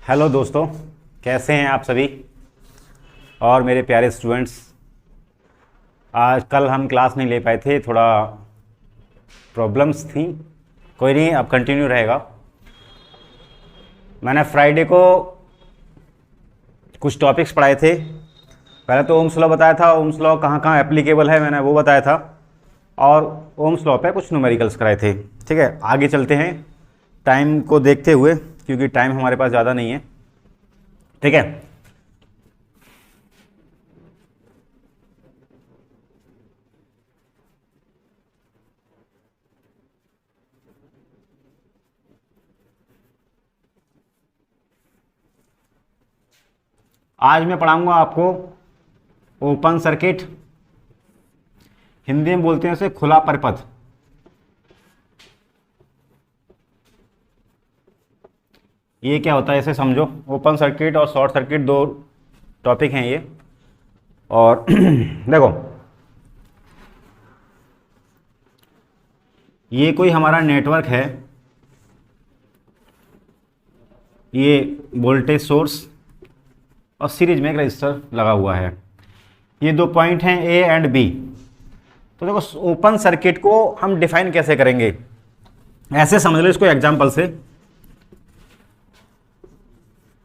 Hello दोस्तों, कैसे हैं आप सभी और मेरे प्यारे स्टूडेंट्स। आज कल हम क्लास नहीं ले पाए थे, थोड़ा प्रॉब्लम्स थी। कोई नहीं, अब कंटिन्यू रहेगा। मैंने फ्राइडे को कुछ टॉपिक्स पढ़ाए थे। पहले तो ओम्स लॉ बताया था, ओम्स लॉ कहाँ कहाँ एप्लीकेबल है मैंने वो बताया था, और ओम्स लॉ पे कुछ न्यूमेरिकल्स कराए थे। ठीक है, आगे चलते हैं टाइम को देखते हुए, क्योंकि टाइम हमारे पास ज़्यादा नहीं है। ठीक है, आज मैं पढ़ाऊंगा आपको ओपन सर्किट, हिंदी में बोलते हैं उसे खुला परिपथ। ये क्या होता है इसे समझो। ओपन सर्किट और शॉर्ट सर्किट दो टॉपिक हैं ये। और देखो, ये कोई हमारा नेटवर्क है, ये वोल्टेज सोर्स और सीरीज में एक रजिस्टर लगा हुआ है। ये दो पॉइंट हैं ए एंड बी। तो देखो, ओपन सर्किट को हम डिफाइन कैसे करेंगे, ऐसे समझ लो इसको एग्जांपल से।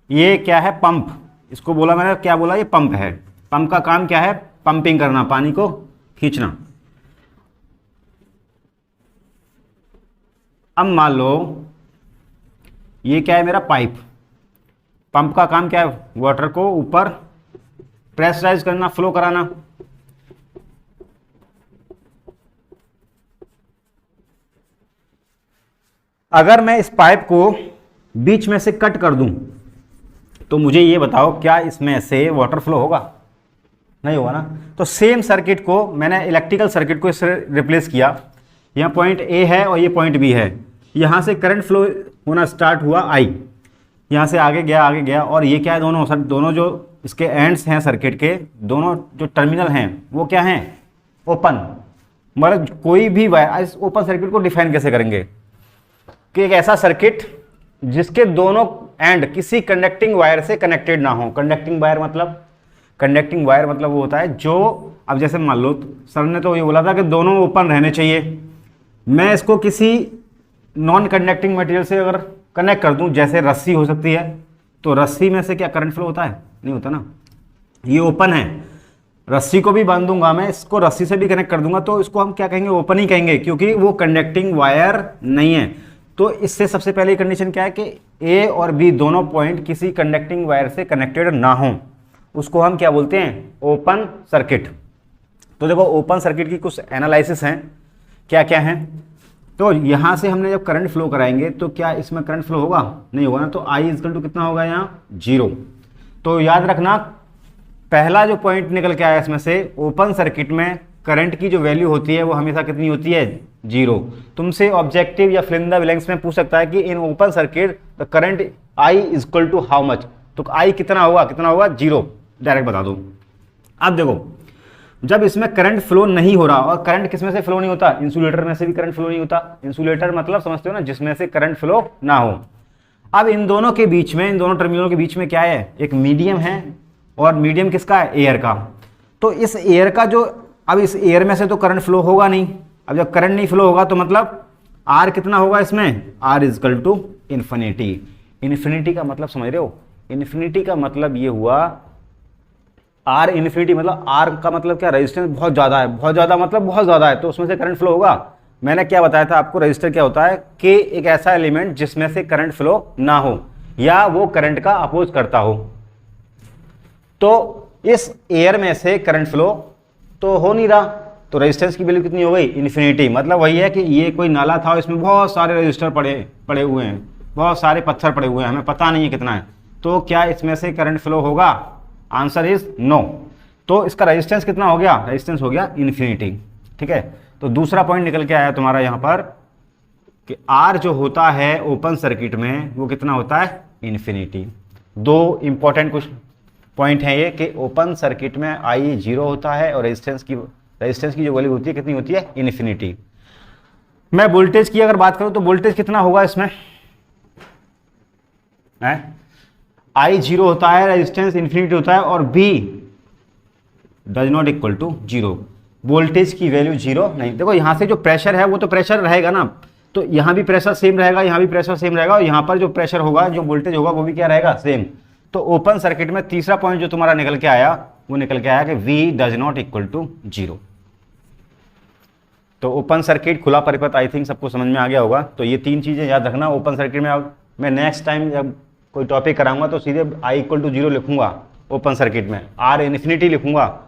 ये क्या है, पंप। इसको बोला मैंने, क्या बोला, ये पंप है। पंप का काम क्या है, पंपिंग करना, पानी को खींचना। अब मान लो ये क्या है, मेरा पाइप। पंप का काम क्या है, वाटर को ऊपर प्रेशराइज करना, फ्लो कराना। अगर मैं इस पाइप को बीच में से कट कर दूं तो मुझे ये बताओ, क्या इसमें से वाटर फ्लो होगा? नहीं होगा ना। तो सेम सर्किट को मैंने इलेक्ट्रिकल सर्किट को इससे रिप्लेस किया। यहाँ पॉइंट ए है और ये पॉइंट बी है। यहाँ से करंट फ्लो होना स्टार्ट हुआ, आई यहाँ से आगे गया, और ये क्या है, दोनों जो इसके एंड्स हैं सर्किट के, दोनों जो टर्मिनल हैं वो क्या हैं, ओपन। मतलब कोई भी वायर, इस ओपन सर्किट को डिफाइन कैसे करेंगे कि एक ऐसा सर्किट जिसके दोनों एंड किसी कंडक्टिंग वायर से कनेक्टेड ना हो। कंडक्टिंग वायर मतलब वो होता है जो, अब जैसे मान लो सर ने तो ये बोला था कि दोनों ओपन रहने चाहिए। मैं इसको किसी नॉन कंडक्टिंग मटेरियल से अगर कनेक्ट कर दूं, जैसे रस्सी हो सकती है, तो रस्सी में से क्या करंट फ्लो होता है? नहीं होता ना। ये ओपन है, रस्सी को भी बांध दूंगा मैं, इसको रस्सी से भी कनेक्ट कर दूंगा, तो इसको हम क्या कहेंगे, ओपन ही कहेंगे, क्योंकि वो कंडक्टिंग वायर नहीं है। तो इससे सबसे पहले कंडीशन क्या है कि ए और बी दोनों पॉइंट किसी कंडक्टिंग वायर से कनेक्टेड ना हो, उसको हम क्या बोलते हैं, ओपन सर्किट। तो देखो, ओपन सर्किट की कुछ एनालिसिस हैं, क्या क्या हैं। तो यहाँ से हमने जब करंट फ्लो कराएंगे तो क्या इसमें करंट फ्लो होगा? नहीं होगा ना। तो I इक्वल टू कितना होगा यहाँ, 0। तो याद रखना, पहला जो पॉइंट निकल के आया इसमें से, ओपन सर्किट में करंट की जो वैल्यू होती है वो हमेशा कितनी होती है, 0। तुमसे ऑब्जेक्टिव या फिल इन द ब्लैंक्स में पूछ सकता है कि in open circuit the current I equal to how much. तो I कितना होगा, 0, डायरेक्ट बता दो। अब देखो, जब इसमें करंट फ्लो नहीं हो रहा, और करंट किसमें से फ्लो नहीं होता, इंसुलेटर में से भी करंट फ्लो नहीं होता। इंसुलेटर मतलब समझते हो ना, जिसमें से करंट फ्लो ना हो। अब इन दोनों के बीच में, इन दोनों टर्मिनलों के बीच में क्या है, एक मीडियम है, और मीडियम किसका है, एयर का। तो इस एयर का जो, अब इस एयर में से तो करंट फ्लो होगा नहीं। अब जब करंट नहीं फ्लो होगा तो मतलब आर कितना होगा इसमें, R equal to infinity. Infinity का मतलब समझ रहे हो, इन्फिनिटी का मतलब ये हुआ, आर इन्फिनिटी मतलब, आर का मतलब क्या, रेजिस्टेंस बहुत ज़्यादा है, बहुत ज़्यादा मतलब बहुत ज़्यादा है, तो उसमें से करंट फ्लो होगा। मैंने क्या बताया था आपको, रजिस्टर क्या होता है कि एक ऐसा एलिमेंट जिसमें से करंट फ्लो ना हो या वो करंट का अपोज करता हो। तो इस एयर में से करंट फ्लो तो हो नहीं रहा, तो रेजिस्टेंस की वैल्यू कितनी हो गई, इन्फिनिटी। मतलब वही है कि ये कोई नाला था, इसमें बहुत सारे रजिस्टर पड़े हुए हैं, बहुत सारे पत्थर पड़े हुए हैं, हमें पता नहीं है कितना है। तो क्या इसमें से करंट फ्लो होगा? Answer is no. तो इसका रेजिस्टेंस कितना हो गया, रेजिस्टेंस हो गया इन्फिनिटी। ठीक है, तो दूसरा पॉइंट निकल के आया तुम्हारा यहाँ पर कि आर जो होता है ओपन सर्किट में वो कितना होता है, इन्फिनिटी। दो इंपॉर्टेंट कुछ पॉइंट है ये कि ओपन सर्किट में आई 0 होता है और रेजिस्टेंस की जो वैल्यू होती है कितनी होती है, इन्फिनिटी। मैं वोल्टेज की अगर बात करूं तो वोल्टेज कितना होगा इसमें है, आई जीरो होता है, रेजिस्टेंस इन्फिनिटी होता है, और B does not equal to zero, voltage की वैल्यू जीरो नहीं। देखो यहां से जो प्रेशर है वो तो प्रेशर रहेगा ना, तो यहां भी प्रेशर सेम रहेगा, यहां भी प्रेशर सेम रहेगा, और यहां पर जो प्रेशर होगा, जो वोल्टेज होगा वो भी क्या रहेगा, सेम। तो ओपन सर्किट में तीसरा पॉइंट जो तुम्हारा निकल के आया वो निकल के आया कि V does not equal to zero. तो ओपन सर्किट, खुला परिपथ, आई थिंक सबको समझ में आ गया होगा। तो ये तीन चीजें याद रखना। ओपन सर्किट में अब मैं नेक्स्ट टाइम जब कोई टॉपिक कराऊंगा तो सीधे I इक्वल टू जीरो लिखूंगा ओपन सर्किट में, R इन्फिनिटी लिखूंगा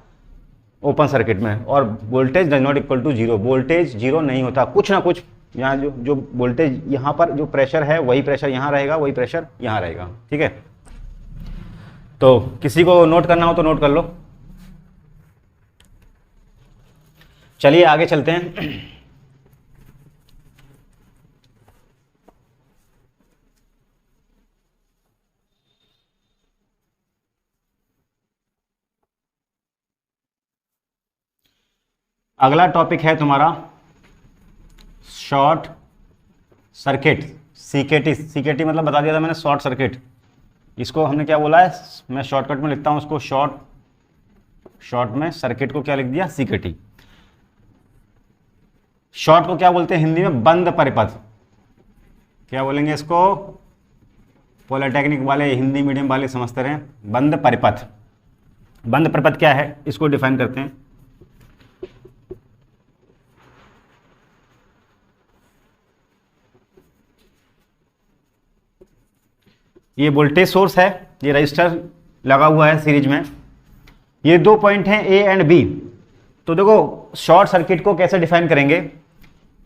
ओपन सर्किट में, और voltage does not equal to zero, voltage zero नहीं होता, कुछ ना कुछ यहाँ जो वोल्टेज यहाँ पर जो प्रेशर है वही प्रेशर यहाँ रहेगा, वही प्रेशर यहाँ रहेगा। ठीक है, तो किसी को नोट करना हो तो नोट कर लो। चलिए आगे चलते हैं। अगला टॉपिक है तुम्हारा शॉर्ट सर्किट, सीकेटी। सीकेटी मतलब बता दिया था मैंने, शॉर्ट सर्किट। इसको हमने क्या बोला है, मैं शॉर्टकट में लिखता हूं उसको, शॉर्ट में सर्किट को क्या लिख दिया, सीकेटी। शॉर्ट को क्या बोलते हैं हिंदी में, बंद परिपथ। क्या बोलेंगे इसको, पॉलिटेक्निक वाले, हिंदी मीडियम वाले समझते रहे, बंद परिपथ। बंद परिपथ क्या है, इसको डिफाइन करते हैं। ये वोल्टेज सोर्स है, ये रजिस्टर लगा हुआ है सीरीज में, ये दो पॉइंट हैं ए एंड बी। तो देखो शॉर्ट सर्किट को कैसे डिफाइन करेंगे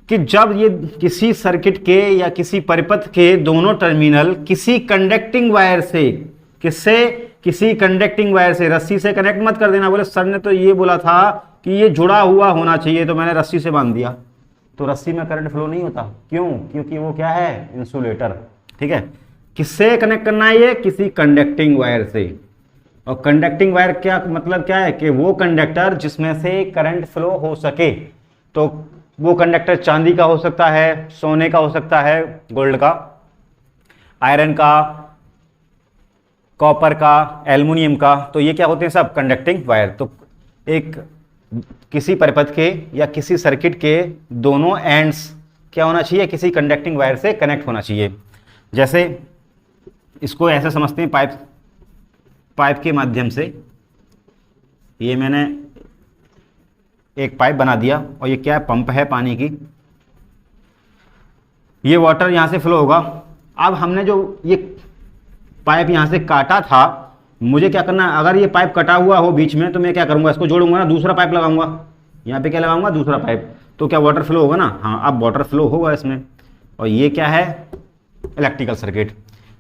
कि जब ये किसी सर्किट के या किसी परिपथ के दोनों टर्मिनल किसी कंडक्टिंग वायर से, किसी कंडक्टिंग वायर से, रस्सी से कनेक्ट मत कर देना। बोले सर ने तो ये बोला था कि ये जुड़ा हुआ होना चाहिए, तो मैंने रस्सी से बांध दिया, तो रस्सी में करंट फ्लो नहीं होता। क्यों? क्योंकि वो क्या है, इंसुलेटर। ठीक है, किससे कनेक्ट करना है, ये किसी कंडक्टिंग वायर से। और कंडक्टिंग वायर क्या मतलब क्या है कि वो कंडक्टर जिसमें से करंट फ्लो हो सके। तो वो कंडक्टर चांदी का हो सकता है, सोने का हो सकता है, गोल्ड का, आयरन का, कॉपर का, एल्युमिनियम का। तो ये क्या होते हैं, सब कंडक्टिंग वायर। तो एक किसी परिपथ के या किसी सर्किट के दोनों एंड्स क्या होना चाहिए, किसी कंडक्टिंग वायर से कनेक्ट होना चाहिए। जैसे इसको ऐसे समझते हैं, पाइप के माध्यम से, ये मैंने एक पाइप बना दिया, और ये क्या है, पंप है पानी की। ये वाटर यहां से फ्लो होगा। अब हमने जो ये पाइप यहां से काटा था, मुझे क्या करना है, अगर ये पाइप कटा हुआ हो बीच में तो मैं क्या करूंगा, इसको जोड़ूंगा ना, दूसरा पाइप लगाऊंगा। यहाँ पे क्या लगाऊंगा, दूसरा पाइप। तो क्या वाटर फ्लो होगा ना, हाँ अब वाटर फ्लो होगा इसमें। और ये क्या है, इलेक्ट्रिकल सर्किट।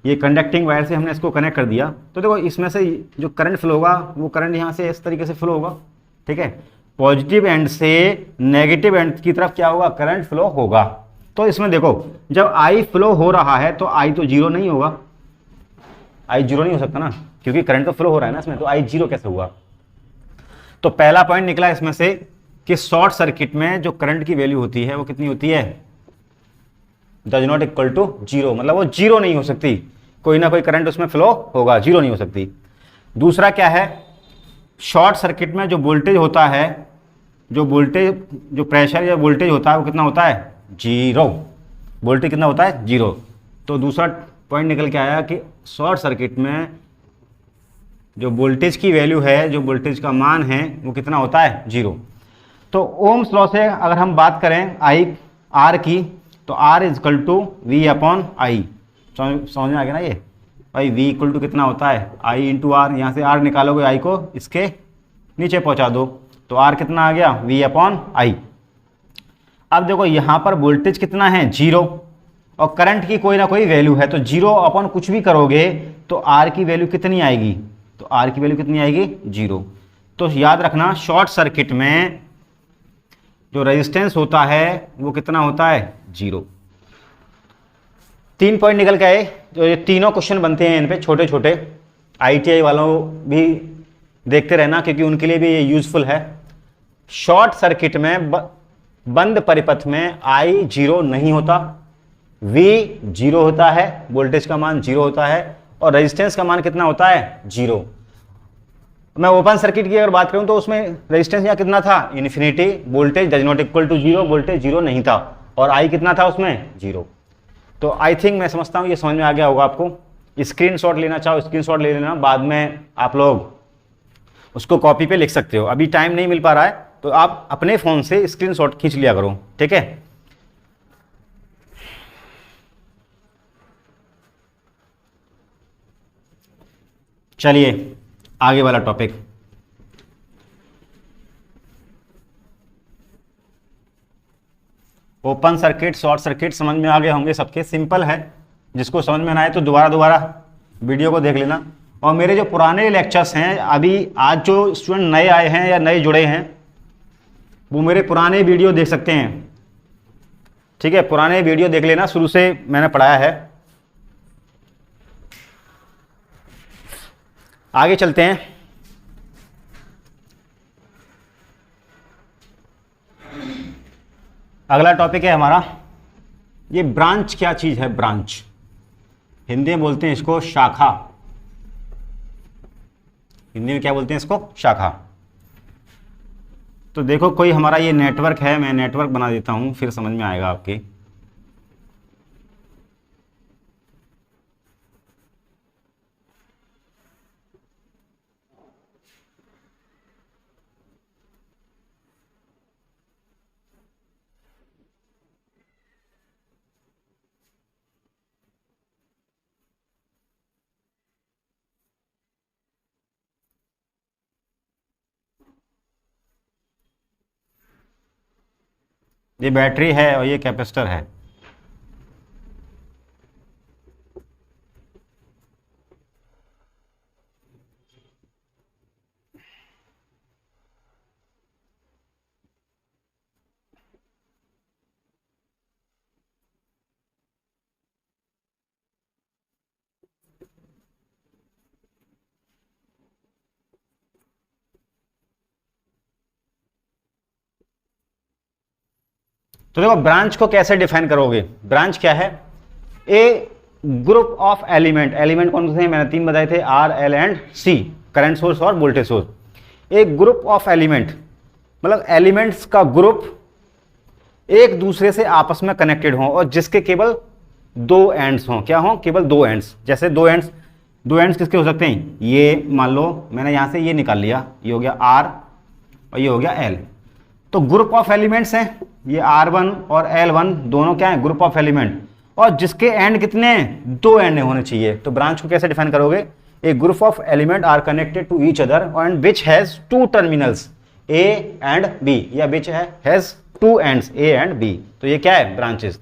ये कंडक्टिंग वायर से हमने इसको कनेक्ट कर दिया। तो देखो इसमें से जो करंट फ्लो होगा वो करंट यहाँ से इस तरीके से फ्लो होगा। ठीक है, पॉजिटिव एंड से नेगेटिव एंड की तरफ क्या होगा, करंट फ्लो होगा। तो इसमें देखो जब आई फ्लो हो रहा है तो आई तो जीरो नहीं होगा, आई जीरो नहीं हो सकता ना, क्योंकि करंट तो फ्लो हो रहा है ना इसमें, तो आई जीरो कैसे हुआ। तो पहला पॉइंट निकला इसमें से कि शॉर्ट सर्किट में जो करंट की वैल्यू होती है वो कितनी होती है, does not equal to zero, मतलब वो जीरो नहीं हो सकती, कोई ना कोई करंट उसमें फ्लो होगा, जीरो नहीं हो सकती। दूसरा क्या है, शॉर्ट सर्किट में जो वोल्टेज होता है, जो प्रेशर या वोल्टेज होता है वो कितना होता है, जीरो। वोल्टेज कितना होता है, जीरो। तो दूसरा पॉइंट निकल के आया कि शॉर्ट सर्किट में जो वोल्टेज की वैल्यू है, जो वोल्टेज का मान है वो कितना होता है, जीरो। तो ओम्स लॉ से अगर हम बात करें आई आर की, तो R is equal to V upon I. समझ में आ गया ना ये भाई, V इक्वल टू कितना होता है, I इंटू आर। यहाँ से R निकालोगे, I को इसके नीचे पहुँचा दो, तो R कितना आ गया, V अपॉन आई। अब देखो यहाँ पर वोल्टेज कितना है, जीरो, और करंट की कोई ना कोई वैल्यू है, तो जीरो अपॉन कुछ भी करोगे तो R की वैल्यू कितनी आएगी, तो R की वैल्यू कितनी आएगी, जीरो। तो याद रखना शॉर्ट सर्किट में जो रेजिस्टेंस होता है वो कितना होता है, जीरो। तीन पॉइंट निकल के आए, जो ये तीनों क्वेश्चन बनते हैं इन पे छोटे छोटे, ITI वालों भी देखते रहना क्योंकि उनके लिए भी ये यूजफुल है। शॉर्ट सर्किट में बंद परिपथ में I जीरो नहीं होता, V जीरो होता है, वोल्टेज का मान जीरो होता है, और रेजिस्टेंस का मान कितना होता है, जीरो। मैं ओपन सर्किट की अगर बात करूं तो उसमें रेजिस्टेंस यहाँ कितना था, infinity, voltage does not equal to zero, voltage zero नहीं था, और I कितना था उसमें, जीरो। तो आई थिंक मैं समझता हूँ ये समझ में आ गया होगा आपको। स्क्रीनशॉट लेना चाहो स्क्रीनशॉट ले लेना, बाद में आप लोग उसको कॉपी पे लिख सकते हो। अभी टाइम नहीं मिल पा रहा है तो आप अपने फ़ोन से स्क्रीनशॉट खींच लिया करो, ठीक है। चलिए आगे वाला topic. Open circuit, short circuit समझ में आ गए होंगे सबके, सिंपल है। जिसको समझ में ना आए तो दोबारा वीडियो को देख लेना। और मेरे जो पुराने लेक्चर्स हैं, अभी आज जो स्टूडेंट नए आए हैं या नए जुड़े हैं, वो मेरे पुराने वीडियो देख सकते हैं, ठीक है। पुराने वीडियो देख लेना, शुरू से मैंने पढ़ाया है। आगे चलते हैं। अगला टॉपिक है हमारा, ये ब्रांच क्या चीज है, ब्रांच हिंदी में बोलते हैं इसको शाखा। हिंदी में क्या बोलते हैं इसको, शाखा। तो देखो कोई हमारा ये नेटवर्क है, मैं नेटवर्क बना देता हूं, फिर समझ में आएगा आपके। ये बैटरी है और ये कैपेसिटर है। तो देखो ब्रांच को कैसे डिफाइन करोगे, ब्रांच क्या है, a group of element. Element कौन से हैं, मैंने तीन बताए थे, R, L and C, current source और वोल्टेज सोर्स। एक ग्रुप ऑफ एलिमेंट मतलब एलिमेंट्स का ग्रुप एक दूसरे से आपस में कनेक्टेड हो और जिसके केवल दो एंड्स हों। क्या हों, केवल दो एंड्स। जैसे दो एंड्स किसके हो सकते हैं, ये मान लो मैंने यहां से ये निकाल लिया, ये हो गया आर और ये हो गया एल। तो ग्रुप ऑफ एलिमेंट्स हैं, ये R1 और L1 दोनों क्या है, ग्रुप ऑफ एलिमेंट, और जिसके एंड कितने हैं, दो एंड होने चाहिए। तो ब्रांच को कैसे डिफाइन करोगे, a group of element are connected to each other and which has two terminals A and B, या which has two ends A and B. तो ये क्या है, ब्रांचेस।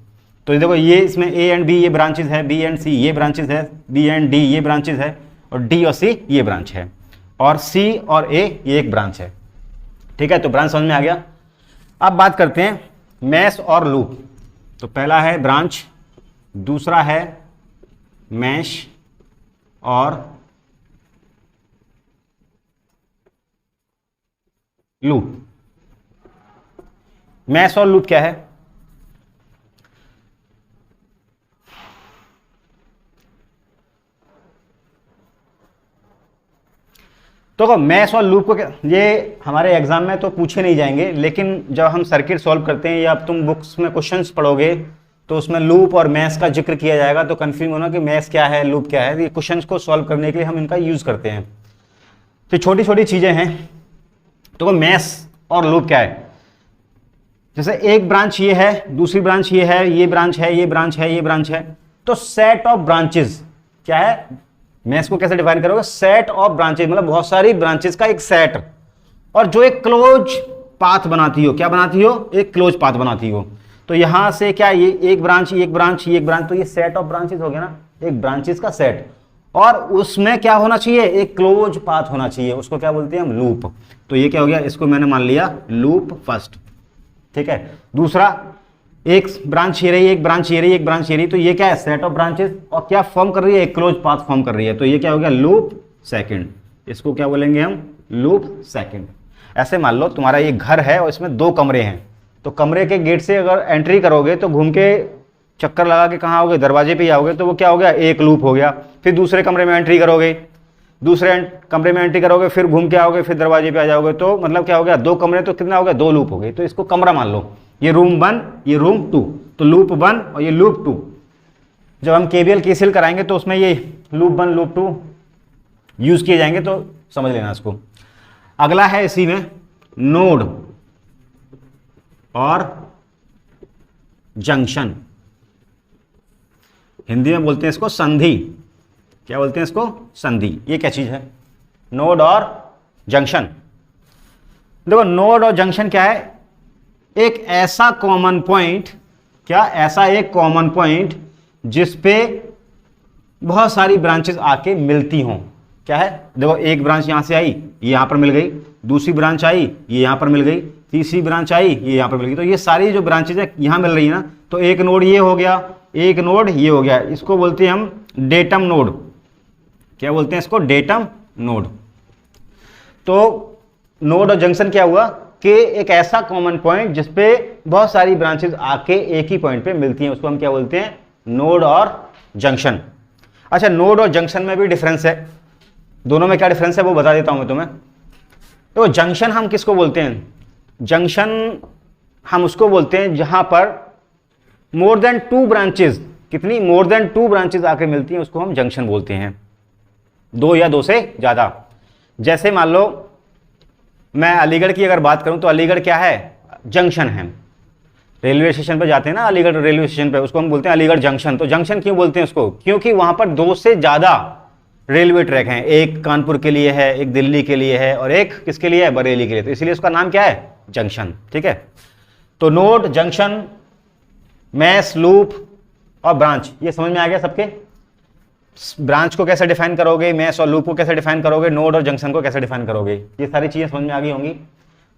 तो देखो ये इसमें ए एंड बी ये ब्रांचेस है, बी एंड सी ये ब्रांचेस है, बी एंड डी ये ब्रांचेस है, और डी और सी ये ब्रांच है, और सी और ए ये एक ब्रांच है, ठीक है। तो ब्रांच समझ में आ गया। अब बात करते हैं मैश और लूप। तो पहला है ब्रांच, दूसरा है मैश और लूप। मैश और लूप क्या है, तो मैश और लूप को ये हमारे एग्जाम में तो पूछे नहीं जाएंगे, लेकिन जब हम सर्किट सॉल्व करते हैं या तुम बुक्स में क्वेश्चंस पढ़ोगे तो उसमें लूप और मैश का जिक्र किया जाएगा। तो कंफ्यूज होना कि मैश क्या है, लूप क्या है। ये क्वेश्चंस को सॉल्व करने के लिए हम इनका यूज करते हैं। तो छोटी छोटी चीजें हैं। तो मैश और लूप क्या है, जैसे एक ब्रांच ये है, दूसरी ब्रांच ये है, ये ब्रांच है, ये ब्रांच है, ये ब्रांच है। तो सेट ऑफ ब्रांचेस क्या है, मैश को कैसे डिफाइन करोगे, सेट ऑफ ब्रांचेस मतलब बहुत सारी ब्रांचेस का एक सेट, और जो एक क्लोज पाथ बनाती हो। क्या बनाती हो, एक क्लोज पाथ बनाती हो। तो यहां से क्या, ये एक ब्रांच, एक ब्रांच, एक ब्रांच, तो ये सेट ऑफ ब्रांचेस हो गया ना, एक ब्रांचेस का सेट, और उसमें क्या होना चाहिए, एक क्लोज पाथ होना चाहिए। उसको क्या बोलते हैं हम, लूप। तो ये क्या हो गया, इसको मैंने मान लिया लूप फर्स्ट, ठीक है। दूसरा, एक ब्रांच ये रही, एक ब्रांच ये रही, एक ब्रांच ये रही, तो ये क्या है, सेट ऑफ ब्रांचेस, और क्या फॉर्म कर रही है, एक क्लोज पाथ फॉर्म कर रही है। तो ये क्या हो गया, लूप सेकंड। इसको क्या बोलेंगे हम, लूप सेकंड। ऐसे मान लो तुम्हारा ये घर है और इसमें दो कमरे हैं, तो कमरे के गेट से अगर एंट्री करोगे तो घूम के चक्कर लगा के कहाँ आओगे, दरवाजे पे ही आओगे, तो वो क्या हो गया, एक लूप हो गया। फिर दूसरे कमरे में एंट्री करोगे, दूसरे कमरे में एंट्री करोगे, फिर घूम के आओगे, फिर दरवाजे पे आ जाओगे, तो मतलब क्या हो गया, दो कमरे, तो कितना हो गया, दो लूप हो गए। तो इसको कमरा मान लो, ये रूम 1, ये रूम 2, तो लूप 1 और ये लूप 2। जब हम केवीएल केसीएल कराएंगे तो उसमें ये लूप 1 लूप 2 यूज किए जाएंगे, तो समझ लेना इसको। अगला है इसी में नोड और जंक्शन, हिंदी में बोलते हैं इसको संधि। क्या बोलते हैं इसको, संधि। ये क्या चीज है, नोड और जंक्शन। देखो नोड और जंक्शन क्या है, एक ऐसा कॉमन पॉइंट, क्या, ऐसा एक कॉमन पॉइंट जिस पे बहुत सारी ब्रांचेस आके मिलती हों। क्या है, देखो एक ब्रांच यहां से आई, ये यहां पर मिल गई, दूसरी ब्रांच आई, ये यहां पर मिल गई, तीसरी ब्रांच आई, ये यहां पर मिल गई। तो ये सारी जो ब्रांचेज है यहां मिल रही है ना, तो एक नोड ये हो गया, एक नोड ये हो गया, इसको बोलते हैं हम डेटम नोड। क्या बोलते हैं इसको, डेटम नोड। तो नोड और जंक्शन क्या हुआ कि एक ऐसा कॉमन पॉइंट जिसपे बहुत सारी ब्रांचेस आके एक ही पॉइंट पे मिलती हैं, उसको हम क्या बोलते हैं, नोड और जंक्शन। अच्छा, नोड और जंक्शन में भी डिफरेंस है, दोनों में क्या डिफरेंस है वो बता देता हूं मैं तुम्हें। तो जंक्शन हम किसको बोलते हैं, जंक्शन हम उसको बोलते हैं जहां पर मोर देन 2 ब्रांचेस, कितनी, मोर देन 2 ब्रांचेस आके मिलती हैं, उसको हम जंक्शन बोलते हैं, 2 या 2 से ज्यादा। जैसे मान लो मैं अलीगढ़ की अगर बात करूं तो अलीगढ़ क्या है, जंक्शन है। रेलवे स्टेशन पे जाते हैं ना, अलीगढ़ रेलवे स्टेशन पे, उसको हम बोलते हैं अलीगढ़ जंक्शन। तो जंक्शन क्यों बोलते हैं उसको, क्योंकि वहां पर 2 से ज्यादा रेलवे ट्रैक हैं, एक कानपुर के लिए है, एक दिल्ली के लिए है, और एक किसके लिए है, बरेली के लिए, तो इसलिए उसका नाम क्या है, जंक्शन। ठीक है, तो नोड, जंक्शन, मैश, लूप और ब्रांच, ये समझ में आ गया सबके। ब्रांच को कैसे डिफाइन करोगे, मैश और लूप को कैसे डिफाइन करोगे, नोड और जंक्शन को कैसे डिफाइन करोगे, ये सारी चीजें समझ में आ गई होंगी।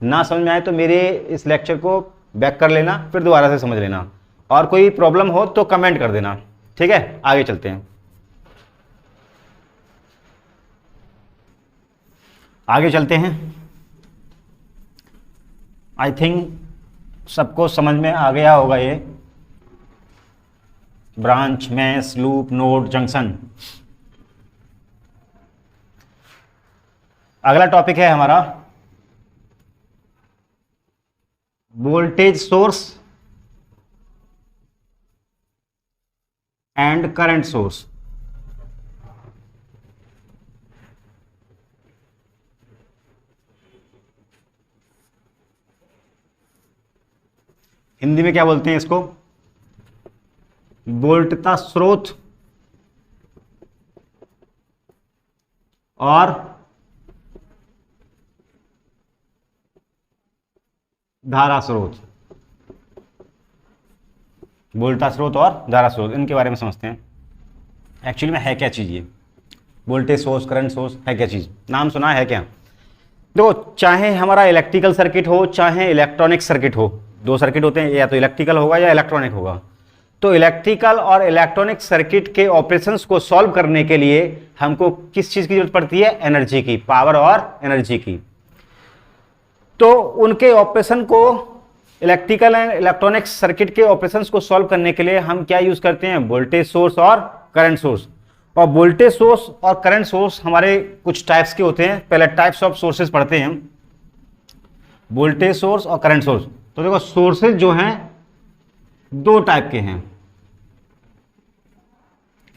ना समझ में आए तो मेरे इस लेक्चर को बैक कर लेना, फिर दोबारा से समझ लेना, और कोई प्रॉब्लम हो तो कमेंट कर देना। ठीक है, आगे चलते हैं, आगे चलते हैं। आई थिंक सबको समझ में आ गया होगा ये branch, mesh, loop, node, junction. अगला टॉपिक है हमारा voltage source and current source. Hindi में क्या बोलते हैं इसको, वोल्टता स्रोत और धारा स्रोत। वोल्टा स्रोत और धारा स्रोत, इनके बारे में समझते हैं। एक्चुअली में है क्या चीज ये, वोल्टेज सोर्स, करंट सोर्स है क्या चीज, नाम सुना है क्या। देखो, चाहे हमारा इलेक्ट्रिकल सर्किट हो चाहे इलेक्ट्रॉनिक सर्किट हो, 2 सर्किट होते हैं, या तो इलेक्ट्रिकल होगा या इलेक्ट्रॉनिक होगा। तो इलेक्ट्रिकल और इलेक्ट्रॉनिक सर्किट के ऑपरेशंस को सॉल्व करने के लिए हमको किस चीज की जरूरत पड़ती है, एनर्जी की, पावर और एनर्जी की। तो उनके ऑपरेशन को, इलेक्ट्रिकल एंड इलेक्ट्रॉनिक सर्किट के ऑपरेशंस को सॉल्व करने के लिए हम क्या यूज करते हैं, वोल्टेज सोर्स और करंट सोर्स। और वोल्टेज सोर्स और करंट सोर्स हमारे कुछ टाइप्स के होते हैं। पहले टाइप्स ऑफ सोर्सेज पढ़ते हैं हम, वोल्टेज सोर्स और करंट सोर्स। तो देखो, सोर्सेज जो हैं 2 टाइप के हैं।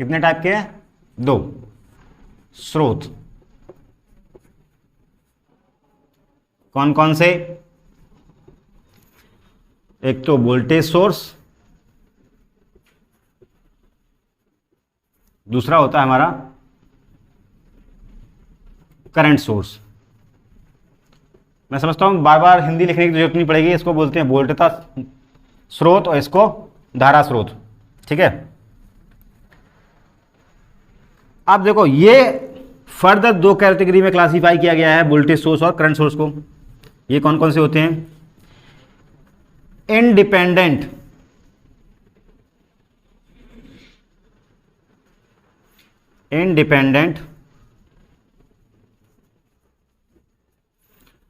कितने टाइप के हैं, 2 स्रोत। कौन कौन से, एक तो वोल्टेज सोर्स, दूसरा होता है हमारा करंट सोर्स। मैं समझता हूं बार बार हिंदी लिखने की जरूरत नहीं पड़ेगी, इसको बोलते हैं वोल्टता स्रोत और इसको धारा स्रोत। ठीक है, अब देखो ये फर्दर 2 कैटेगरी में क्लासिफाई किया गया है वोल्टेज सोर्स और करंट सोर्स को। ये कौन कौन से होते हैं, इंडिपेंडेंट,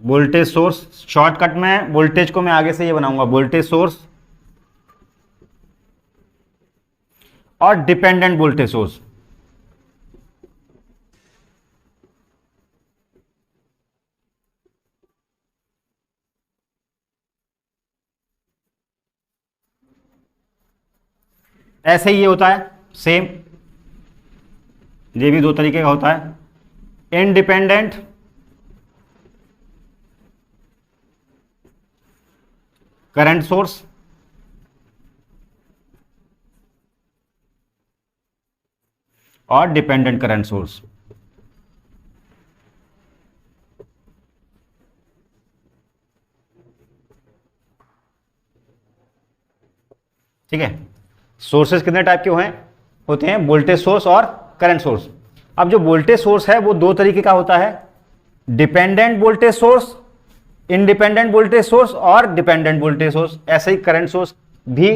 वोल्टेज सोर्स, शॉर्टकट में वोल्टेज को मैं आगे से ये बनाऊंगा, वोल्टेज सोर्स और डिपेंडेंट वोल्टेज सोर्स। ऐसे ही ये होता है सेम, ये भी दो तरीके का होता है, इंडिपेंडेंट करंट सोर्स और डिपेंडेंट करंट सोर्स। ठीक है, सोर्सेस कितने टाइप के होते हैं, वोल्टेज सोर्स और करंट सोर्स। अब जो वोल्टेज सोर्स है वो दो तरीके का होता है, dependent voltage source, independent voltage source और डिपेंडेंट वोल्टेज सोर्स। ऐसे ही करंट सोर्स भी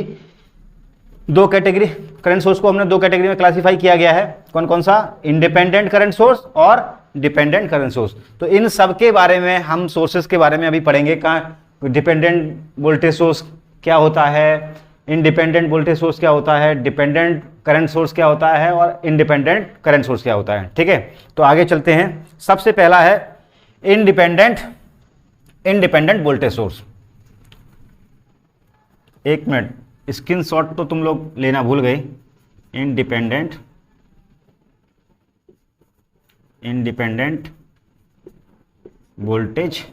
दो कैटेगरी, करंट सोर्स को हमने दो कैटेगरी में क्लासिफाई किया गया है, कौन कौन सा, इंडिपेंडेंट करंट सोर्स और डिपेंडेंट करंट सोर्स। तो इन सब के बारे में हम सोर्सेस के बारे में अभी पढ़ेंगे, कहाँ डिपेंडेंट वोल्टेज सोर्स क्या होता है, इंडिपेंडेंट वोल्टेज सोर्स क्या होता है, डिपेंडेंट करंट सोर्स क्या होता है और इंडिपेंडेंट करंट सोर्स क्या होता है। ठीक है, तो आगे चलते हैं। सबसे पहला है इंडिपेंडेंट वोल्टेज सोर्स। एक मिनट, स्क्रीनशॉट तो तुम लोग लेना भूल गए। इंडिपेंडेंट वोल्टेज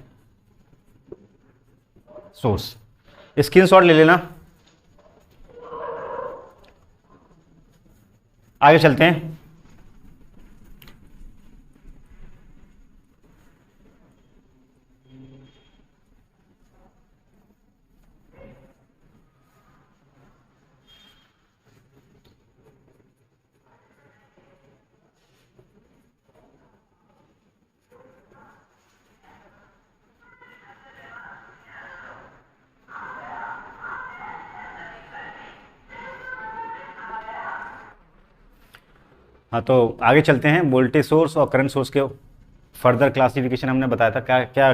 सोर्स, स्क्रीनशॉट ले लेना। आगे चलते हैं। हाँ, तो आगे चलते हैं। वोल्टेज सोर्स और करंट सोर्स के फर्दर क्लासिफिकेशन हमने बताया था, क्या क्या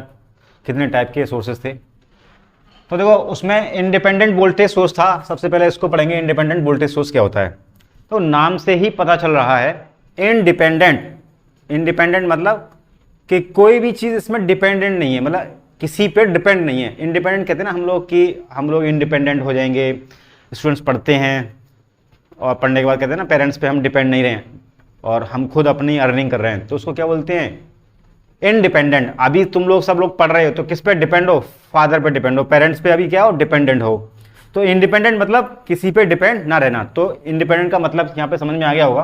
कितने टाइप के सोर्सेस थे। तो देखो, उसमें इंडिपेंडेंट वोल्टेज सोर्स था, सबसे पहले इसको पढ़ेंगे, इंडिपेंडेंट वोल्टेज सोर्स क्या होता है। तो नाम से ही पता चल रहा है इंडिपेंडेंट मतलब कि कोई भी चीज़ इसमें डिपेंडेंट नहीं है, मतलब किसी पे डिपेंड नहीं है। इंडिपेंडेंट कहते हैं ना हम लोग कि हम लोग इंडिपेंडेंट हो जाएंगे, स्टूडेंट्स पढ़ते हैं और पढ़ने के बाद कहते हैं ना पेरेंट्स पे हम डिपेंड नहीं रहे और हम खुद अपनी अर्निंग कर रहे हैं, तो उसको क्या बोलते हैं, इंडिपेंडेंट। अभी तुम लोग सब लोग पढ़ रहे हो तो किस पे डिपेंड हो, फादर पे डिपेंड हो, पेरेंट्स पे अभी क्या हो, डिपेंडेंट हो। तो इंडिपेंडेंट मतलब किसी पे डिपेंड ना रहना। तो इंडिपेंडेंट का मतलब यहाँ पे समझ में आ गया होगा।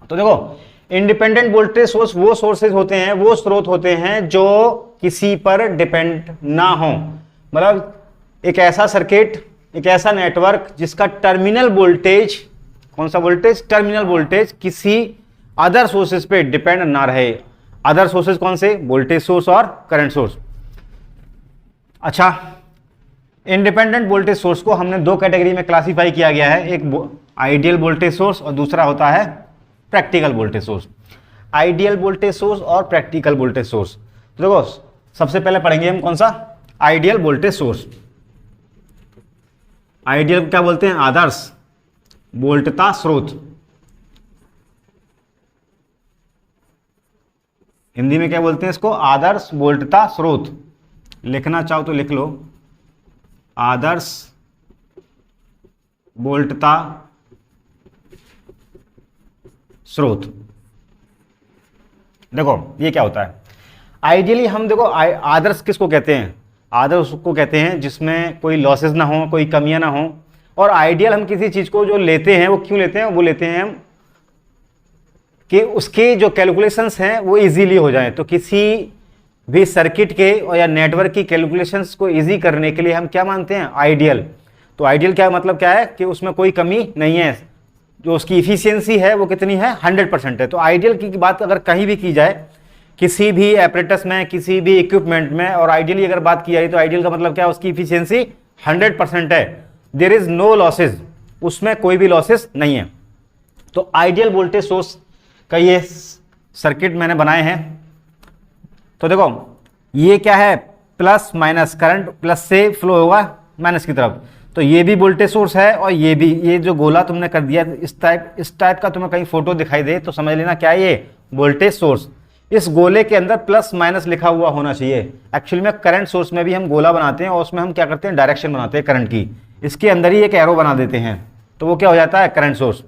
तो देखो, इंडिपेंडेंट वोल्टेज सोर्स वो सोर्सेज होते हैं, वो स्रोत होते हैं जो किसी पर डिपेंड ना हो। मतलब एक ऐसा सर्किट, एक ऐसा नेटवर्क जिसका टर्मिनल वोल्टेज, कौन सा वोल्टेज, टर्मिनल वोल्टेज किसी अदर सोर्सेज पे डिपेंड ना रहे। अदर सोर्सेज कौन से, वोल्टेज सोर्स और करंट सोर्स। अच्छा, इंडिपेंडेंट वोल्टेज सोर्स को हमने दो कैटेगरी में क्लासिफाई किया गया है, एक आइडियल वोल्टेज सोर्स और दूसरा होता है practical voltage source. Ideal voltage source और प्रैक्टिकल वोल्टेज सोर्स। तो देखो, सबसे पहले पढ़ेंगे हम कौन सा, आइडियल वोल्टेज सोर्स। आइडियल क्या बोलते हैं, आदर्श वोल्टता स्रोत। हिंदी में क्या बोलते हैं इसको, आदर्श वोल्टता स्रोत। लिखना चाहो तो लिख लो, आदर्श वोल्टता स्रोत। देखो ये क्या होता है, आइडियली हम देखो आदर्श किसको कहते हैं, आदर्श उसको कहते हैं जिसमें कोई लॉसेस ना हो, कोई कमियां ना हो। और आइडियल हम किसी चीज को जो लेते हैं वो क्यों लेते हैं, वो लेते हैं हम कि उसके जो कैलकुलेशंस हैं वो इजीली हो जाए। तो किसी भी सर्किट के और या नेटवर्क की कैलकुलेशंस को इजी करने के लिए हम क्या मानते हैं, आइडियल। तो आइडियल क्या मतलब क्या है कि उसमें कोई कमी नहीं है, जो उसकी इफिशियंसी है वो कितनी है, 100% है। तो आइडियल की बात अगर कहीं भी की जाए, किसी भी एपरेटस में, किसी भी इक्विपमेंट में, और आइडियली अगर बात की जाए तो आइडियल का मतलब क्या है, उसकी इफिशियंसी 100% है, देयर इज नो लॉसेज, उसमें कोई भी लॉसेस नहीं है। तो आइडियल वोल्टेज सोर्स का ये सर्किट मैंने बनाए हैं। तो देखो, ये क्या है, प्लस माइनस, करंट प्लस से फ्लो होगा माइनस की तरफ, तो ये भी वोल्टेज सोर्स है और ये भी। ये जो गोला तुमने कर दिया इस टाइप का तुम्हें कहीं फोटो दिखाई दे तो समझ लेना क्या है ये, वोल्टेज सोर्स। इस गोले के अंदर प्लस माइनस लिखा हुआ होना चाहिए। एक्चुअली में करंट सोर्स में भी हम गोला बनाते हैं और उसमें हम क्या करते हैं, डायरेक्शन बनाते हैं करंट की, इसके अंदर ही एक एरो बना देते हैं, तो वो क्या हो जाता है, करंट सोर्स।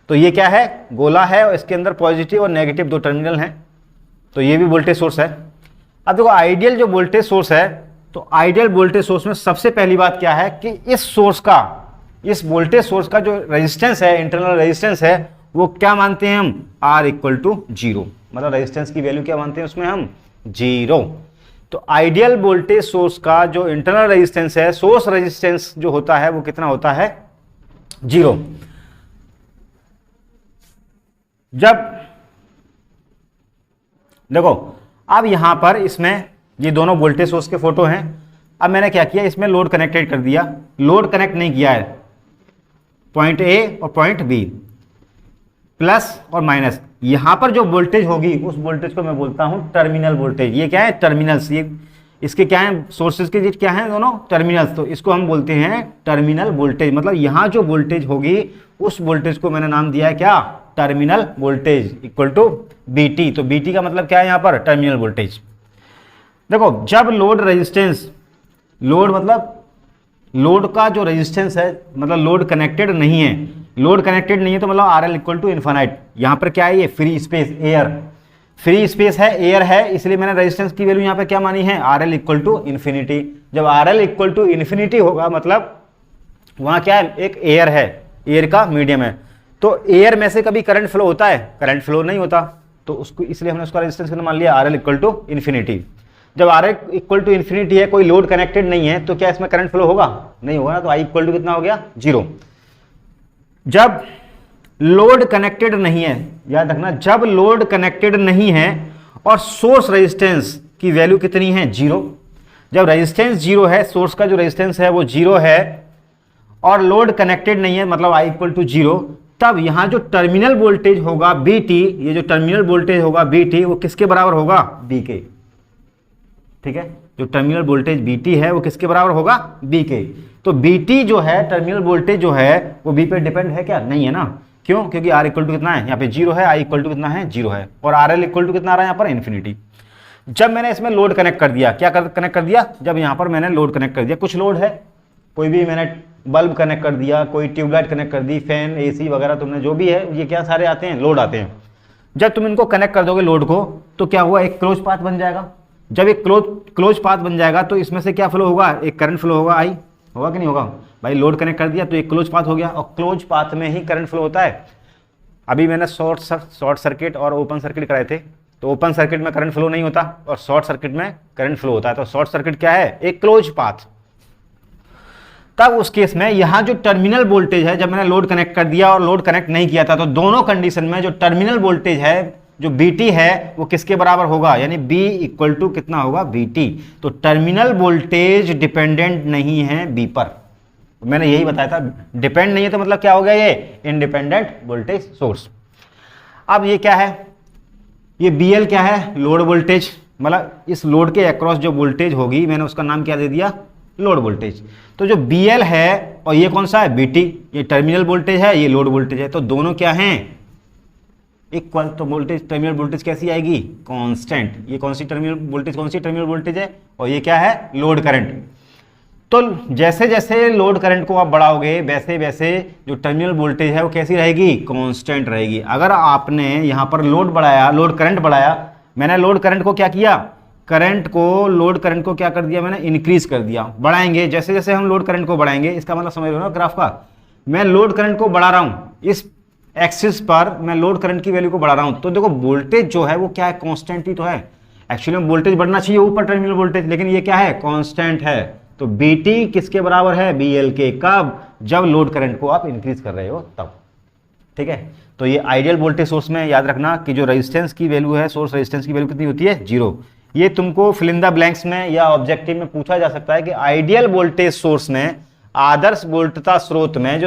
तो ये क्या है, गोला है और इसके अंदर पॉजिटिव और नेगेटिव दो टर्मिनल हैं, तो ये भी वोल्टेज सोर्स है। अब देखो आइडियल जो वोल्टेज सोर्स है, तो आइडियल वोल्टेज सोर्स में सबसे पहली बात क्या है कि इस सोर्स का, इस वोल्टेज सोर्स का जो रेजिस्टेंस है, इंटरनल रेजिस्टेंस है, वो क्या मानते हैं हम, R इक्वल टू 0, मतलब रेजिस्टेंस की वैल्यू क्या मानते हैं उसमें हम, 0। तो आइडियल वोल्टेज सोर्स का जो इंटरनल रेजिस्टेंस है, सोर्स रेजिस्टेंस जो होता है वो कितना होता है, 0। जब देखो अब यहां पर इसमें ये दोनों वोल्टेज सोर्स के फोटो हैं। अब मैंने क्या किया, इसमें लोड कनेक्टेड कर दिया, लोड कनेक्ट नहीं किया है, पॉइंट ए और पॉइंट बी, प्लस और माइनस। यहां पर जो वोल्टेज होगी उस वोल्टेज को मैं बोलता हूं टर्मिनल वोल्टेज। ये क्या है, टर्मिनल्स, ये इसके क्या है, सोर्सेज के क्या है दोनों टर्मिनल्स, तो इसको हम बोलते हैं टर्मिनल वोल्टेज। मतलब यहां जो वोल्टेज होगी उस वोल्टेज को मैंने नाम दिया है क्या, terminal voltage equal to BT। तो BT का मतलब क्या है यहां पर, टर्मिनल वोल्टेज। देखो जब लोड रेजिस्टेंस, लोड मतलब लोड का जो रेजिस्टेंस है, मतलब लोड कनेक्टेड नहीं है, लोड कनेक्टेड नहीं है तो मतलब RL इक्वल टू इन्फानाइट। यहां पर क्या है, ये free space, air, free space है, एयर है, इसलिए मैंने रेजिस्टेंस की वैल्यू यहां पर क्या मानी है, RL इक्वल टू इन्फिनिटी। जब RL इक्वल टू इन्फिनिटी होगा मतलब वहां क्या है, एक एयर है, एयर का मीडियम है, तो एयर में से कभी करंट फ्लो होता है, करंट फ्लो नहीं होता, तो उसको इसलिए हमने उसका रेजिस्टेंस मान लिया RL इक्वल टू इन्फिनिटी। जब RL इक्वल टू इन्फिनिटी है, कोई लोड कनेक्टेड नहीं है, तो क्या इसमें करंट फ्लो होगा, नहीं होगा ना, तो I इक्वल टू कितना हो गया, 0। जब लोड कनेक्टेड नहीं है, याद रखना, जब लोड कनेक्टेड नहीं है और सोर्स रेजिस्टेंस की वैल्यू कितनी है, 0। जब रेजिस्टेंस 0 है, सोर्स का जो रेजिस्टेंस है वो 0 है और लोड कनेक्टेड नहीं है, मतलब I इक्वल टू 0, तब यहां जो टर्मिनल वोल्टेज होगा BT, ये जो टर्मिनल वोल्टेज होगा BT, वो किसके बराबर होगा, B के। ठीक है, जो टर्मिनल वोल्टेज BT है वो किसके बराबर होगा, B के। तो BT जो है, टर्मिनल वोल्टेज जो है वो B पे डिपेंड है क्या, नहीं है ना, क्यों, क्योंकि R इक्वल टू कितना है यहाँ पे 0 है, I इक्वल टू कितना है, 0 है, और RL इक्वल टू कितना आ रहा है यहाँ पर, इन्फिनिटी। जब मैंने इसमें लोड कनेक्ट कर दिया, क्या कनेक्ट कर दिया, जब यहाँ पर मैंने लोड कनेक्ट कर दिया, कुछ लोड है, कोई भी मैंने बल्ब कनेक्ट कर दिया, कोई ट्यूबलाइट कनेक्ट कर दी, फैन, AC वगैरह तुमने जो भी है, ये क्या सारे आते हैं, लोड आते हैं। जब तुम इनको कनेक्ट कर दोगे लोड को, तो क्या हुआ, एक क्लोज पाथ बन जाएगा। जब एक क्लोज पाथ बन जाएगा तो इसमें से क्या फ्लो होगा, एक करंट फ्लो होगा, I होगा कि नहीं होगा भाई, लोड कनेक्ट कर दिया तो एक क्लोज पाथ हो गया, और क्लोज पाथ में ही करंट फ्लो होता है। अभी मैंने शॉर्ट सर्किट और ओपन सर्किट कराए थे, तो ओपन सर्किट में करंट फ्लो नहीं होता और शॉर्ट सर्किट में करंट फ्लो होता है। तो शॉर्ट सर्किट क्या है, एक क्लोज पाथ। तब उस केस में यहां जो टर्मिनल वोल्टेज है, जब मैंने लोड कनेक्ट कर दिया और लोड कनेक्ट नहीं किया था, तो दोनों कंडीशन में जो टर्मिनल वोल्टेज है, जो BT है, वो किसके बराबर होगा, यानी B इक्वल टू कितना होगा, BT। तो टर्मिनल वोल्टेज डिपेंडेंट नहीं है B पर, मैंने यही बताया था, डिपेंड नहीं है तो मतलब क्या हो गया, ये इंडिपेंडेंट वोल्टेज सोर्स। अब ये क्या है, ये BL क्या है, लोड वोल्टेज, मतलब इस लोड के अक्रॉस जो वोल्टेज होगी, मैंने उसका नाम क्या दे दिया, लोड वोल्टेज। तो जो BL है और ये कौन सा है, BT, ये टर्मिनल वोल्टेज है, ये लोड वोल्टेज है, तो दोनों क्या हैं, इक्वल। तो वोल्टेज, टर्मिनल वोल्टेज कैसी आएगी, कांस्टेंट। ये कौन सी टर्मिनल वोल्टेज, कौन सी टर्मिनल वोल्टेज है, और ये क्या है, लोड करंट। तो जैसे जैसे लोड करंट को आप बढ़ाओगे, वैसे वैसे जो टर्मिनल वोल्टेज है वो कैसी रहेगी, कांस्टेंट रहेगी। अगर आपने यहाँ पर लोड बढ़ाया, लोड करंट बढ़ाया, मैंने लोड करंट को क्या किया, लोड करंट को क्या कर दिया मैंने, इंक्रीज कर दिया। बढ़ाएंगे, जैसे जैसे हम लोड करंट को बढ़ाएंगे, इसका मतलब समझ रहे हो ना ग्राफ का, मैं लोड करंट को बढ़ा रहा हूँ, इस एक्सिस पर मैं लोड करंट की वैल्यू को बढ़ा रहा हूं, तो देखो वोल्टेज जो है वो क्या है, कांस्टेंट ही तो है। एक्चुअली में वोल्टेज बढ़ना चाहिए ऊपर टर्मिनल वोल्टेज, लेकिन ये क्या है, कांस्टेंट है। तो BT किसके बराबर है, BL के। कब, जब लोड करंट को आप इंक्रीज कर रहे हो तब। ठीक है, तो ये आइडियल वोल्टेज सोर्स में याद रखना कि जो रेजिस्टेंस की वैल्यू है, सोर्स रेजिस्टेंस की वैल्यू कितनी होती है, 0। ये तुमको फिल इन द ब्लैंक्स में या ऑब्जेक्टिव में पूछा जा सकता है कि आइडियल वोल्टेज सोर्स में, आदर्श वोल्टता स्रोत में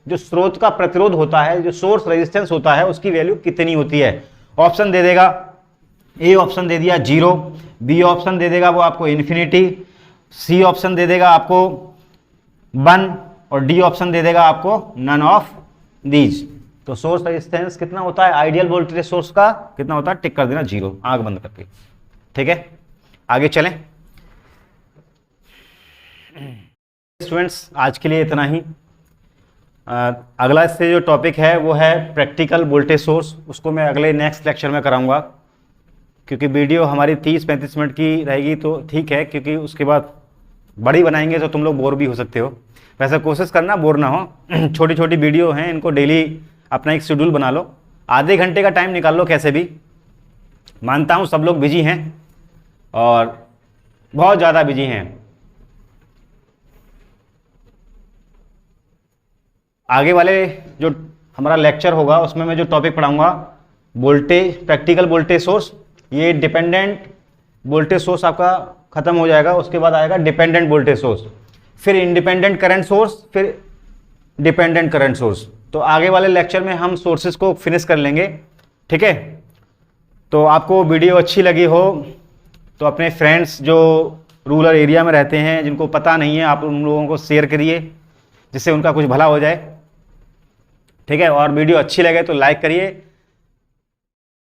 जो स्रोत का प्रतिरोध होता है, जो सोर्स रेजिस्टेंस होता है, उसकी वैल्यू कितनी होती है। ऑप्शन दे देगा, A ऑप्शन दे दिया 0, बी ऑप्शन दे देगा वो आपको इन्फिनिटी, सी ऑप्शन दे देगा आपको 1 और डी ऑप्शन दे देगा आपको नन ऑफ दीज। तो सोर्स रेजिस्टेंस कितना होता है आइडियल वोल्टेज सोर्स का, कितना होता है, टिक कर देना 0 आंख बंद करके। ठीक है, आगे चलें स्टूडेंट्स, आज के लिए इतना ही। अगला से जो टॉपिक है वो है प्रैक्टिकल वोल्टेज सोर्स, उसको मैं अगले नेक्स्ट लेक्चर में कराऊंगा, क्योंकि वीडियो हमारी 30-35 मिनट की रहेगी तो ठीक है, क्योंकि उसके बाद बड़ी बनाएंगे तो तुम लोग बोर भी हो सकते हो। वैसे कोशिश करना बोर ना हो, छोटी छोटी वीडियो हैं, इनको डेली अपना एक शेड्यूल बना लो, आधे घंटे का टाइम निकाल लो कैसे भी। मानता हूँ सब लोग बिजी हैं और बहुत ज़्यादा बिजी हैं। आगे वाले जो हमारा लेक्चर होगा उसमें मैं जो टॉपिक पढ़ाऊंगा वोल्टेज, प्रैक्टिकल वोल्टेज सोर्स, ये डिपेंडेंट वोल्टेज सोर्स आपका खत्म हो जाएगा, उसके बाद आएगा डिपेंडेंट वोल्टेज सोर्स, फिर इंडिपेंडेंट करंट सोर्स, फिर डिपेंडेंट करंट सोर्स। तो आगे वाले लेक्चर में हम सोर्सेज को फिनिश कर लेंगे। ठीक है, तो आपको वीडियो अच्छी लगी हो तो अपने फ्रेंड्स जो रूरल एरिया में रहते हैं, जिनको पता नहीं है, आप उन लोगों को शेयर करिए जिससे उनका कुछ भला हो जाए। ठीक है, और वीडियो अच्छी लगे तो लाइक करिए,